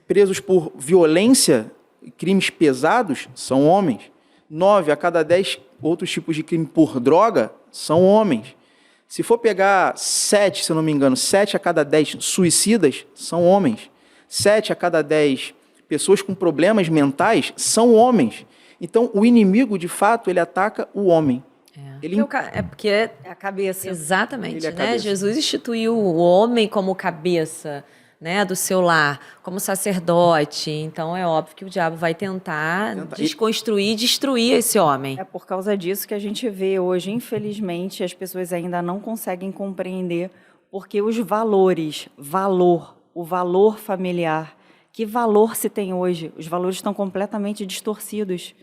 C: presos por violência, crimes pesados, são homens. 9 a cada 10 outros tipos de crime por droga, são homens. Se for pegar 7, se eu não me engano, 7 a cada 10 suicidas, são homens. 7 a cada 10 pessoas com problemas mentais, são homens. Então, o inimigo, de fato, ele ataca o homem.
A: É porque é
D: a cabeça.
A: Exatamente,
C: Ele é a
A: né?
C: cabeça.
A: Jesus instituiu o homem como cabeça, né, do seu lar, como sacerdote. Então é óbvio que o diabo vai tentar desconstruir, destruir esse homem.
D: É por causa disso que a gente vê hoje, infelizmente, as pessoas ainda não conseguem compreender porque os valores, o valor familiar, que valor se tem hoje? Os valores estão completamente distorcidos.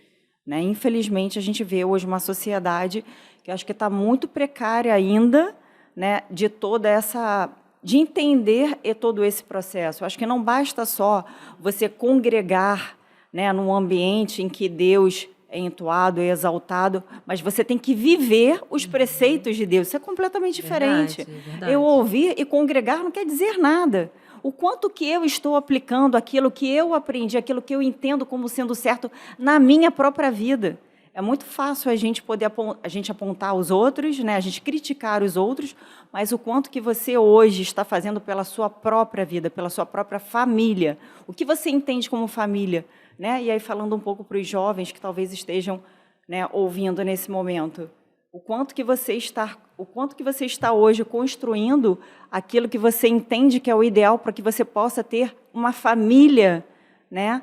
D: Né? Infelizmente, a gente vê hoje uma sociedade que eu acho que está muito precária ainda, né, de toda essa... de entender todo esse processo. Eu acho que não basta só você congregar, né, num ambiente em que Deus é entoado, é exaltado, mas você tem que viver os preceitos de Deus. Isso é completamente diferente.
A: Verdade.
D: Eu ouvir e congregar não quer dizer nada. O quanto que eu estou aplicando aquilo que eu aprendi, aquilo que eu entendo como sendo certo na minha própria vida. É muito fácil a gente poder apontar os outros, né? A gente criticar os outros, mas o quanto que você hoje está fazendo pela sua própria vida, pela sua própria família. O que você entende como família? Né? E aí, falando um pouco para os jovens que talvez estejam, né, ouvindo nesse momento, o quanto que você está hoje construindo aquilo que você entende que é o ideal para que você possa ter uma família, né?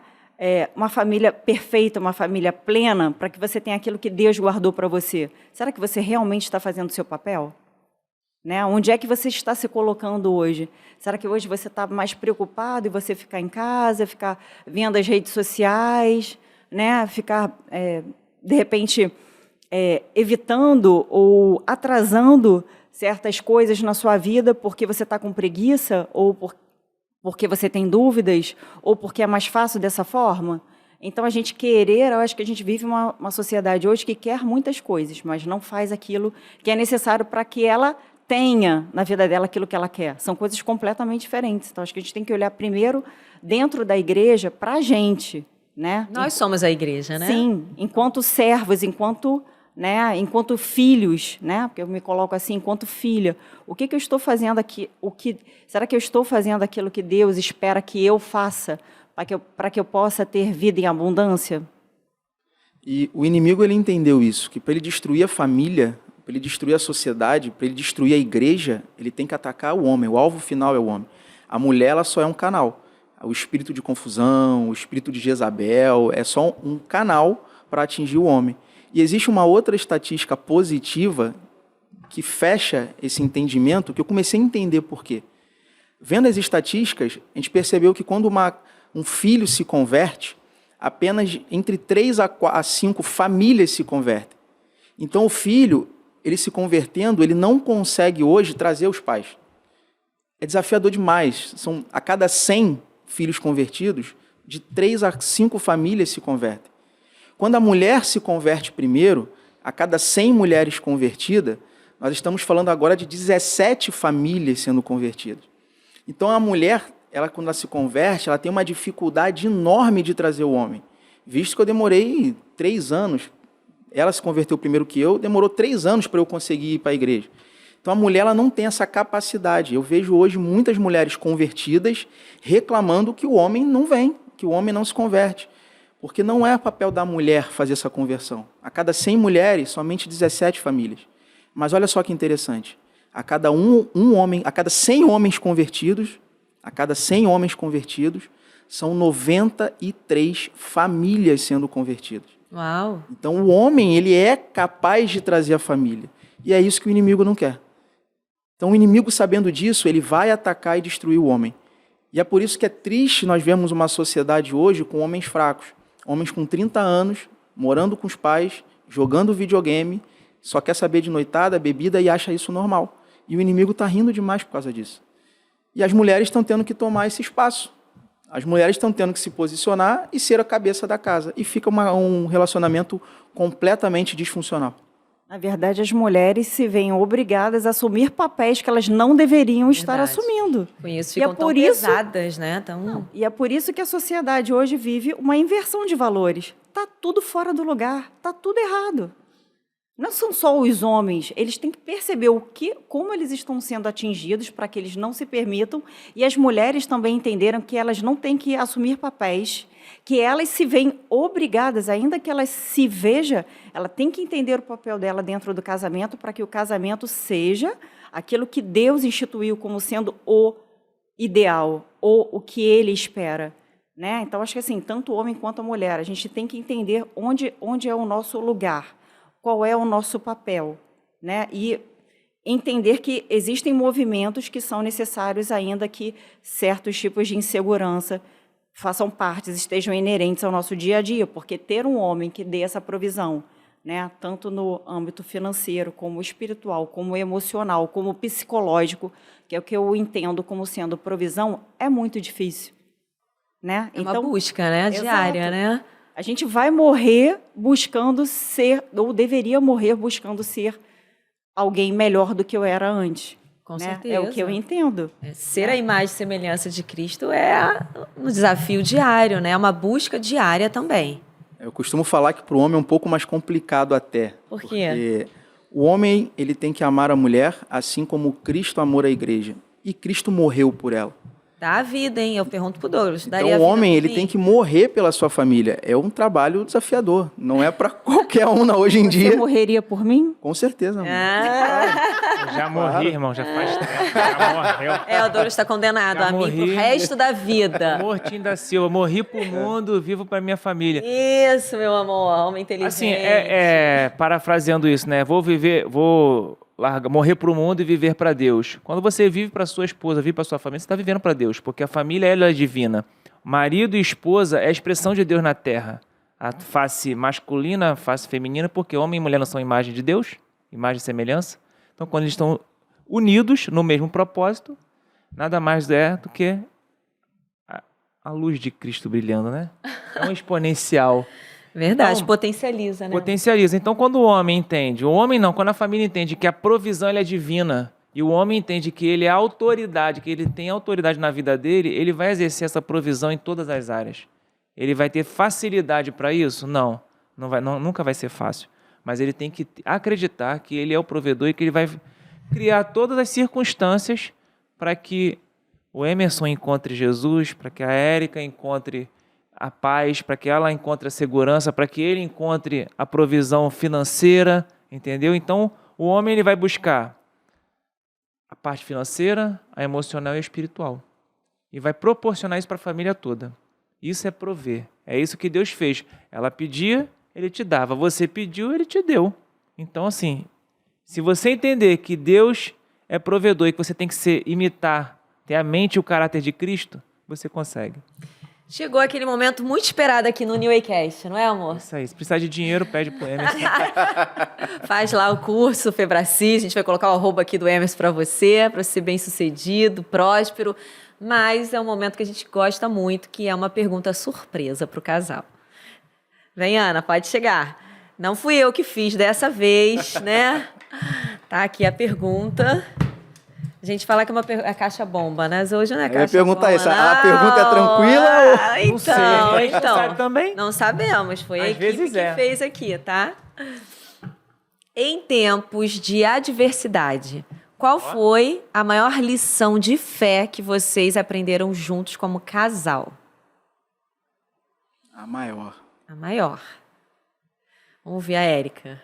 D: Uma família perfeita, uma família plena, para que você tenha aquilo que Deus guardou para você. Será que você realmente está fazendo o seu papel? Né? Onde é que você está se colocando hoje? Será que hoje você está mais preocupado em você ficar em casa, ficar vendo as redes sociais, né? Ficar, de repente, evitando ou atrasando certas coisas na sua vida porque você está com preguiça ou porque você tem dúvidas, ou porque é mais fácil dessa forma? Então, a gente eu acho que a gente vive uma sociedade hoje que quer muitas coisas, mas não faz aquilo que é necessário para que ela tenha na vida dela aquilo que ela quer. São coisas completamente diferentes. Então, acho que a gente tem que olhar primeiro dentro da igreja para a gente. Né?
A: Nós somos a igreja, né?
D: Sim, enquanto servos, enquanto filhos, né? Porque eu me coloco assim, enquanto filha. O que eu estou fazendo aqui? Será que eu estou fazendo aquilo que Deus espera que eu faça para que eu possa ter vida em abundância?
C: E o inimigo ele entendeu isso, que para ele destruir a família, para ele destruir a sociedade, para ele destruir a igreja, ele tem que atacar o homem. O alvo final é o homem. A mulher ela só é um canal. O espírito de confusão, o espírito de Jezabel, é só um canal para atingir o homem. E existe uma outra estatística positiva que fecha esse entendimento, que eu comecei a entender por quê. Vendo as estatísticas, a gente percebeu que quando um filho se converte, apenas entre 3 a 5 famílias se convertem. Então, o filho, ele se convertendo, ele não consegue hoje trazer os pais. é desafiador demais. A cada 100 filhos convertidos, de 3 a 5 famílias se convertem. Quando a mulher se converte primeiro, a cada 100 mulheres convertidas, nós estamos falando agora de 17 famílias sendo convertidas. Então, a mulher, quando ela se converte, ela tem uma dificuldade enorme de trazer o homem. Visto que eu demorei 3 anos, ela se converteu primeiro que eu, demorou 3 anos para eu conseguir ir para a igreja. Então, a mulher ela não tem essa capacidade. Eu vejo hoje muitas mulheres convertidas reclamando que o homem não vem, que o homem não se converte. Porque não é papel da mulher fazer essa conversão. A cada 100 mulheres, somente 17 famílias. Mas olha só que interessante. A cada 100 homens convertidos, são 93 famílias sendo convertidas.
A: Uau!
C: Então, o homem ele é capaz de trazer a família. E é isso que o inimigo não quer. Então, o inimigo, sabendo disso, ele vai atacar e destruir o homem. E é por isso que é triste nós vermos uma sociedade hoje com homens fracos. Homens com 30 anos, morando com os pais, jogando videogame, só quer saber de noitada, bebida e acha isso normal. E o inimigo está rindo demais por causa disso. E as mulheres estão tendo que tomar esse espaço. As mulheres estão tendo que se posicionar e ser a cabeça da casa. E fica um relacionamento completamente disfuncional.
D: Na verdade, as mulheres se veem obrigadas a assumir papéis que elas não deveriam estar assumindo.
A: Com isso ficam tão pesadas, né?
D: E é por isso que a sociedade hoje vive uma inversão de valores. Está tudo fora do lugar, está tudo errado. Não são só os homens, eles têm que perceber como eles estão sendo atingidos para que eles não se permitam, e as mulheres também entenderam que elas não têm que assumir papéis, que elas se veem obrigadas, ainda que elas se veja, ela tem que entender o papel dela dentro do casamento para que o casamento seja aquilo que Deus instituiu como sendo o ideal, ou o que Ele espera. Né? Então, acho que assim, tanto o homem quanto a mulher, a gente tem que entender onde é o nosso lugar, qual é o nosso papel, né? E entender que existem movimentos que são necessários ainda que certos tipos de insegurança façam parte, estejam inerentes ao nosso dia a dia, porque ter um homem que dê essa provisão, né, tanto no âmbito financeiro, como espiritual, como emocional, como psicológico, que é o que eu entendo como sendo provisão, é muito difícil. Né?
A: É uma busca, né, diária, né?
D: A gente vai morrer buscando ser, ou deveria morrer buscando ser alguém melhor do que eu era antes.
A: Com
D: né?
A: certeza.
D: É o que eu entendo.
A: Ser a imagem e semelhança de Cristo é um desafio diário, né? É uma busca diária também.
C: Eu costumo falar que para o homem é um pouco mais complicado até.
A: Por quê?
C: Porque o homem ele tem que amar a mulher assim como Cristo amou a igreja. E Cristo morreu por ela.
A: Dá a vida, hein? Eu pergunto pro Douglas.
C: Então o homem ele tem que morrer pela sua família. É um trabalho desafiador. Não é para qualquer um hoje em dia.
D: Você morreria por mim?
C: Com certeza, amor.
B: Eu já morri, irmão. Já faz tempo. Já morreu.
A: O Douglas está condenado
B: Já
A: a
B: morri.
A: mim pro resto da vida.
B: Mortinho da Silva. Morri pro mundo, vivo pra minha família.
A: Isso, meu amor. Homem inteligente.
B: Assim, parafraseando isso, né? Vou morrer para o mundo e viver para Deus. Quando você vive para sua esposa, vive para sua família, você está vivendo para Deus, porque a família ela é divina. Marido e esposa é a expressão de Deus na terra. A face masculina, a face feminina, porque homem e mulher não são imagem de Deus, imagem e semelhança. Então, quando eles estão unidos no mesmo propósito, nada mais é do que a luz de Cristo brilhando, né? É um exponencial.
A: Verdade,
B: Então,
A: potencializa, né?
B: Potencializa. Então, quando o homem entende, quando a família entende que a provisão ela é divina, e o homem entende que ele é autoridade, que ele tem autoridade na vida dele, ele vai exercer essa provisão em todas as áreas. Ele vai ter facilidade para isso? Não, nunca vai ser fácil. Mas ele tem que acreditar que ele é o provedor e que ele vai criar todas as circunstâncias para que o Emerson encontre Jesus, para que a Érica encontre a paz, para que ela encontre a segurança, para que ele encontre a provisão financeira, entendeu? Então, o homem ele vai buscar a parte financeira, a emocional e a espiritual. E vai proporcionar isso para a família toda. Isso é prover. É isso que Deus fez. Ela pedia, Ele te dava. Você pediu, Ele te deu. Então, assim, se você entender que Deus é provedor e que você tem que imitar, ter a mente e o caráter de Cristo, você consegue.
A: Chegou aquele momento muito esperado aqui no New Waycast, não é, amor?
B: Isso aí. Se precisar de dinheiro, pede pro Emerson.
A: Faz lá o curso Febracis, a gente vai colocar o arroba aqui do Emerson para você ser bem-sucedido, próspero. Mas é um momento que a gente gosta muito, que é uma pergunta surpresa para o casal. Vem, Ana, pode chegar. Não fui eu que fiz dessa vez, né? Tá aqui a pergunta. A gente fala que é uma caixa bomba, né? Mas hoje não é caixa bomba. Eu ia
C: perguntar isso.
A: Não.
C: A pergunta é tranquila ou...
B: Não sei. A gente
A: Então.
B: não sabe também?
A: Não sabemos. Foi a
B: Às
A: equipe
B: vezes
A: que fez aqui, tá? Em tempos de adversidade, qual foi a maior lição de fé que vocês aprenderam juntos como casal?
C: A maior.
A: A maior. Vamos ver a Érica.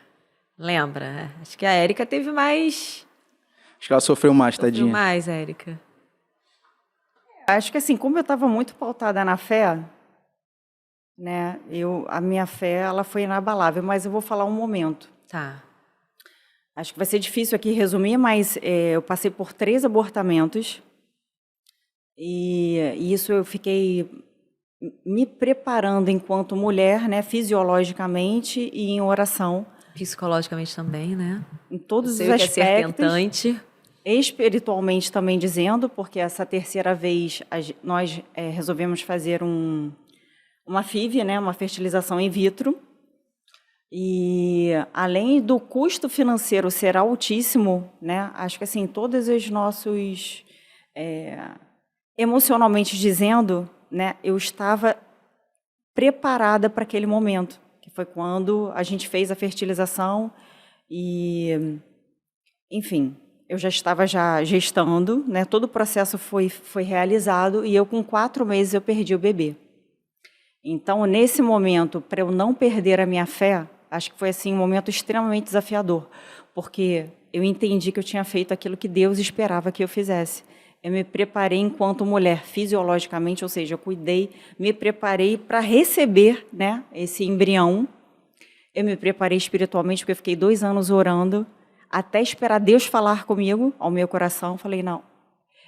A: Lembra? Acho que a Érica teve mais...
C: Acho que ela sofreu mais,
A: Sofreu
C: tadinha.
A: mais, Érica.
D: Acho que assim, como eu estava muito pautada na fé, né? A minha fé, ela foi inabalável, mas eu vou falar um momento.
A: Tá.
D: Acho que vai ser difícil aqui resumir, mas eu passei por 3 abortamentos e isso eu fiquei me preparando enquanto mulher, né, fisiologicamente e em oração.
A: Psicologicamente também, né?
D: Em todos
A: Sei
D: os
A: o que é ser
D: aspectos.
A: tentante.
D: Espiritualmente também dizendo, porque essa terceira vez nós resolvemos fazer uma FIV, né, uma fertilização in vitro. E além do custo financeiro ser altíssimo, né, acho que assim, todos os nossos, emocionalmente dizendo, né, eu estava preparada para aquele momento, que foi quando a gente fez a fertilização e, enfim, eu já estava gestando, né, todo o processo foi realizado e eu com 4 meses eu perdi o bebê. Então, nesse momento, para eu não perder a minha fé, acho que foi assim um momento extremamente desafiador, porque eu entendi que eu tinha feito aquilo que Deus esperava que eu fizesse. Eu me preparei enquanto mulher fisiologicamente, ou seja, eu cuidei, me preparei para receber, né, esse embrião. Eu me preparei espiritualmente, porque eu fiquei 2 anos orando, até esperar Deus falar comigo, ao meu coração. Falei, não.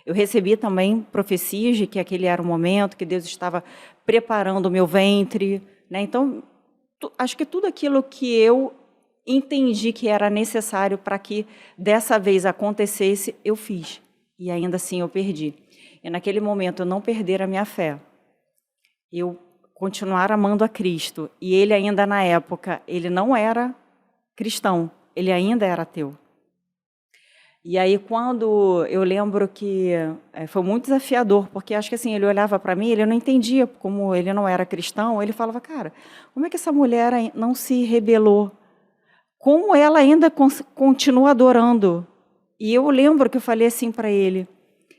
D: Eu recebi também profecias de que aquele era o momento, que Deus estava preparando o meu ventre, né? Então, acho que tudo aquilo que eu entendi que era necessário para que dessa vez acontecesse, eu fiz. E ainda assim eu perdi. E naquele momento eu não perder a minha fé. Eu continuar amando a Cristo. E ele ainda na época, ele não era cristão, ele ainda era ateu. E aí quando eu lembro que foi muito desafiador, porque acho que assim, ele olhava para mim, ele não entendia, como ele não era cristão, ele falava, cara, como é que essa mulher não se rebelou? Como ela ainda continua adorando? E eu lembro que eu falei assim para ele,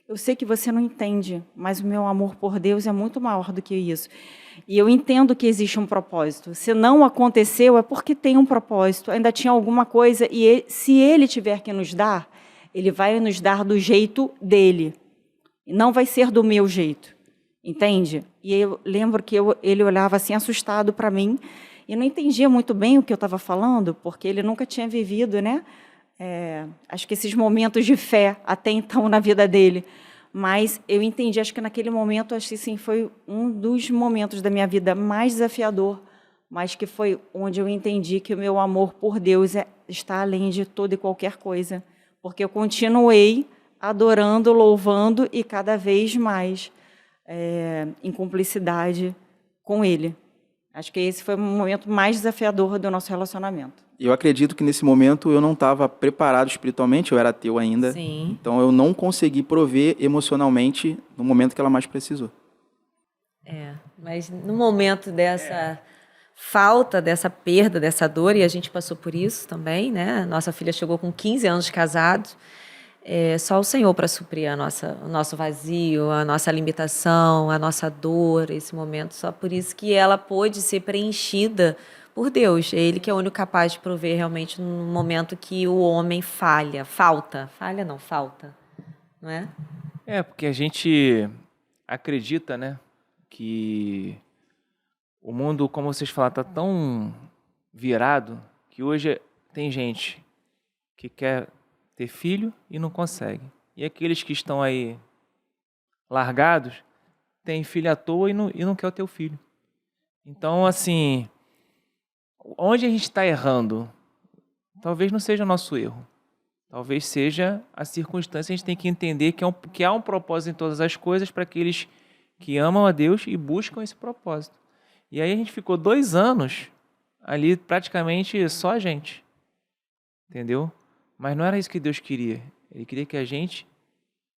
D: eu sei que você não entende, mas o meu amor por Deus é muito maior do que isso. E eu entendo que existe um propósito. Se não aconteceu, é porque tem um propósito. Ainda tinha alguma coisa, e se ele tiver que nos dar, ele vai nos dar do jeito dele. Não vai ser do meu jeito. Entende? E eu lembro que ele olhava assim, assustado para mim, e não entendia muito bem o que eu estava falando, porque ele nunca tinha vivido, né? Acho que esses momentos de fé até então na vida dele, mas eu entendi, acho que naquele momento, acho que sim, foi um dos momentos da minha vida mais desafiador, mas que foi onde eu entendi que o meu amor por Deus está além de toda e qualquer coisa, porque eu continuei adorando, louvando e cada vez mais em cumplicidade com Ele. Acho que esse foi o momento mais desafiador do nosso relacionamento.
C: Eu acredito que nesse momento eu não estava preparado espiritualmente, eu era ateu ainda.
A: Sim.
C: Então eu não consegui prover emocionalmente no momento que ela mais precisou.
A: Mas no momento dessa falta, dessa perda, dessa dor, e a gente passou por isso também, né? Nossa filha chegou com 15 anos de casado. Só o Senhor para suprir o nosso vazio, a nossa limitação, a nossa dor, esse momento. Só por isso que ela pôde ser preenchida por Deus. É Ele que é o único capaz de prover realmente no momento que o homem falha. Falta, não é?
B: Porque a gente acredita, né, que o mundo, como vocês falaram, está tão virado que hoje tem gente que quer ter filho e não consegue. E aqueles que estão aí largados tem filho à toa e não quer o teu filho. Então, assim, onde a gente está errando? Talvez não seja o nosso erro. Talvez seja a circunstância. A gente tem que entender que há um propósito em todas as coisas para aqueles que amam a Deus e buscam esse propósito. E aí a gente ficou 2 anos ali praticamente só a gente. Entendeu? Mas não era isso que Deus queria. Ele queria que a gente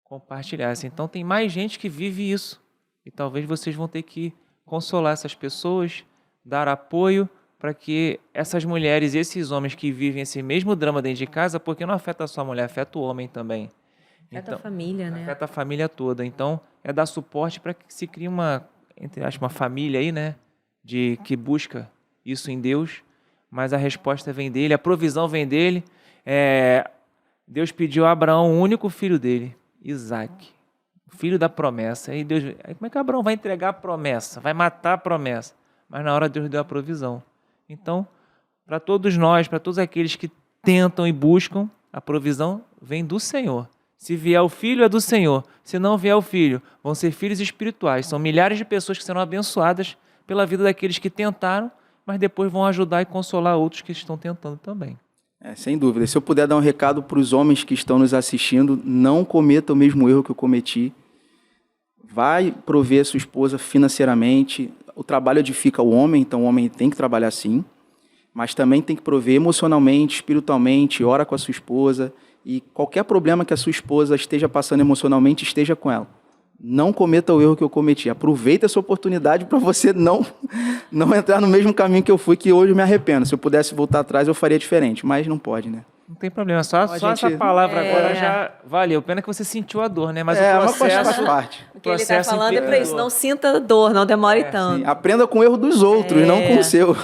B: compartilhasse. Então tem mais gente que vive isso. E talvez vocês vão ter que consolar essas pessoas, dar apoio para que essas mulheres e esses homens que vivem esse mesmo drama dentro de casa, porque não afeta só a mulher, afeta o homem também.
A: Afeta a família, né?
B: Afeta a família toda. Então, é dar suporte para que se crie uma, entre aspas, uma família aí, né? Que busca isso em Deus, mas a resposta vem dele, a provisão vem dele. Deus pediu a Abraão o único filho dele, Isaac, filho da promessa. Aí como é que Abraão vai entregar a promessa? Vai matar a promessa? Mas na hora Deus deu a provisão. Então, para todos nós, para todos aqueles que tentam e buscam, a provisão vem do Senhor. Se vier o filho, é do Senhor. Se não vier o filho, vão ser filhos espirituais. São milhares de pessoas que serão abençoadas pela vida daqueles que tentaram, mas depois vão ajudar e consolar outros que estão tentando também.
C: Sem dúvida. Se eu puder dar um recado para os homens que estão nos assistindo, não cometa o mesmo erro que eu cometi. Vai prover a sua esposa financeiramente. O trabalho edifica o homem, então o homem tem que trabalhar sim, mas também tem que prover emocionalmente, espiritualmente, ora com a sua esposa, e qualquer problema que a sua esposa esteja passando emocionalmente, esteja com ela. Não cometa o erro que eu cometi. Aproveita essa oportunidade para você não entrar no mesmo caminho que eu fui, que hoje eu me arrependo. Se eu pudesse voltar atrás, eu faria diferente, mas não pode, né?
B: Não tem problema, só essa palavra agora já valeu. Pena que você sentiu a dor, né? Mas o processo
C: faz parte.
A: O que ele está falando é para isso, não sinta dor, não demore tanto.
C: Sim, aprenda com o erro dos outros, não com o seu.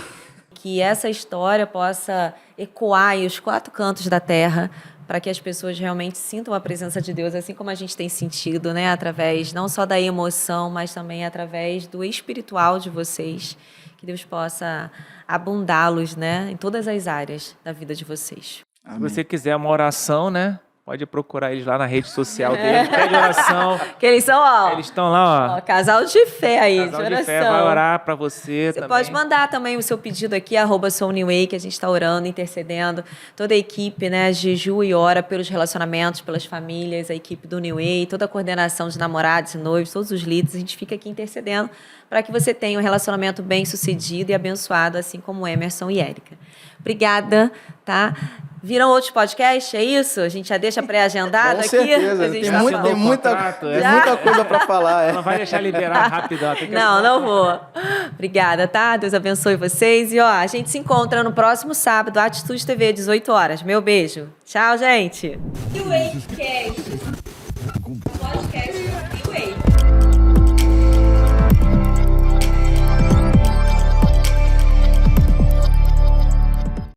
A: Que essa história possa ecoar aí os 4 cantos da terra, para que as pessoas realmente sintam a presença de Deus, assim como a gente tem sentido, né? Através não só da emoção, mas também através do espiritual de vocês. Que Deus possa abundá-los, né? Em todas as áreas da vida de vocês.
B: Se você quiser uma oração, né? Pode procurar eles lá na rede social deles. Pede oração.
A: Que eles são, ó.
B: Eles estão lá, ó.
A: Casal de fé aí,
B: Casal
A: de oração.
B: de fé vai orar para você também.
A: Você pode mandar também o seu pedido aqui, @SouNewWay, que a gente está orando, intercedendo. Toda a equipe, né? Jejua e ora pelos relacionamentos, pelas famílias, a equipe do New Way, toda a coordenação de namorados e noivos, todos os líderes. A gente fica aqui intercedendo para que você tenha um relacionamento bem sucedido e abençoado, assim como Emerson e Érica. Obrigada, tá? Viram outros podcasts, é isso? A gente já deixa pré-agendado aqui?
C: Com certeza, tem muita coisa para falar.
B: Não vai deixar liberar rapidão.
A: Não vou. Obrigada, tá? Deus abençoe vocês. E, ó, a gente se encontra no próximo sábado, Atitude TV, 18 horas. Meu beijo. Tchau, gente.
E: New Way Cast.